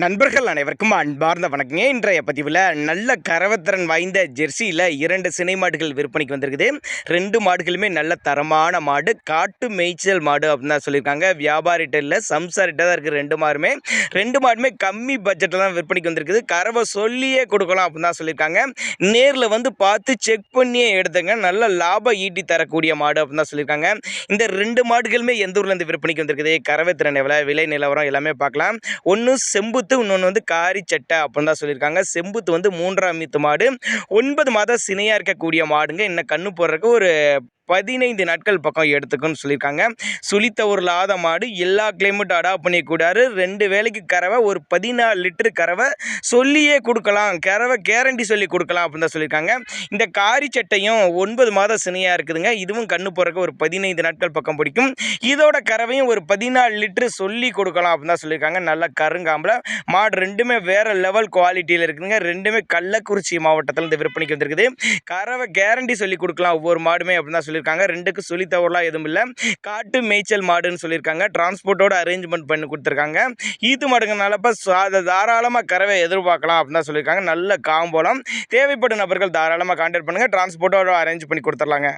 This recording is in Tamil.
நண்பர்கள் அனைவருக்கும் அன்பார்ந்த வணக்கங்க. இன்றைய பதிவில் நல்ல கரவத்திறன் வாய்ந்த ஜெர்சியில் 2 சினை மாடுகள் விற்பனைக்கு வந்திருக்குது. 2 மாடுகளுமே நல்ல தரமான மாடு, காட்டு மேய்ச்சல் மாடு அப்படின்னு தான் சொல்லியிருக்காங்க. வியாபாரிட்ட இல்லை, சம்சாரிட்ட தான் இருக்குது. 2 மாடுமே கம்மி பட்ஜெட்டில் தான் விற்பனைக்கு வந்திருக்குது. கறவை சொல்லியே கொடுக்கலாம் அப்படின்னு தான் சொல்லியிருக்காங்க. நேரில் வந்து பார்த்து செக் பண்ணியே எடுத்துங்க, நல்ல லாபம் ஈட்டி தரக்கூடிய மாடு அப்படின்னு தான் சொல்லியிருக்காங்க. இந்த 2 மாடுகளுமே எந்த ஊர்லேருந்து விற்பனைக்கு வந்திருக்குது, கறவைத்திறன் எவ்வளோ, விலை நிலவரம் எல்லாமே பார்க்கலாம். ஒன்று செம்புத்து, இன்னொன்று வந்து காரி சட்டை அப்படின்னு தான் சொல்லியிருக்காங்க. செம்புத்து வந்து 3ஆம் ஈத்து மாடு, 9 மாதம் சினையாக இருக்கக்கூடிய மாடுங்க. இன்னும் கண்ணு போடுறதுக்கு ஒரு 15 நாட்கள் பக்கம் எடுத்துக்குன்னு சொல்லியிருக்காங்க. சுழித்த ஒரு லாத மாடு, எல்லா கிளைமேட்டும் அடாப்ட் பண்ணிக்கூடாது. 2 வேளைக்கு கறவை, ஒரு 14 லிட்டரு கறவை சொல்லியே கொடுக்கலாம், கறவை கேரண்டி சொல்லி கொடுக்கலாம் அப்படின்னு தான் சொல்லியிருக்காங்க. இந்த காரி சட்டையும் 9 மாதம் சினையாக இருக்குதுங்க. இதுவும் கண்ணு போடுறதுக்கு ஒரு 15 நாட்கள் பக்கம் பிடிக்கும். இதோட கறவையும் ஒரு 14 லிட்டரு சொல்லி கொடுக்கலாம் அப்படின்னு தான் சொல்லியிருக்காங்க. நல்ல கருங்காம்பில் மாடு, 2மே வேறு லெவல் குவாலிட்டியில் இருக்குதுங்க. 2மே கள்ளக்குறிச்சி மாவட்டத்தில் இந்த விற்பனைக்கு வந்திருக்குது. கறவை கேரண்டி சொல்லி கொடுக்கலாம் ஒவ்வொரு மாடுமே அப்படின்னு தான் சொல்லியிருக்காங்க. 2க்கு சொல்லி தவறலாம் எதுவும் இல்லை. காட்டு மேய்ச்சல் மாடுன்னு சொல்லியிருக்காங்க. டிரான்ஸ்போர்ட்டோட அரேஞ்ச்மெண்ட் பண்ணி கொடுத்துருக்காங்க. ஈத்து மாடுங்கனாலப்ப அதை தாராளமாக கறவை எதிர்பார்க்கலாம் அப்படின்னு தான் சொல்லியிருக்காங்க. நல்ல காம்போலம். தேவைப்படும் நபர்கள் தாராளமாக கான்டாக்ட் பண்ணுங்கள், டிரான்ஸ்போர்ட்டோட அரேஞ்ச் பண்ணி கொடுத்துர்லாங்க.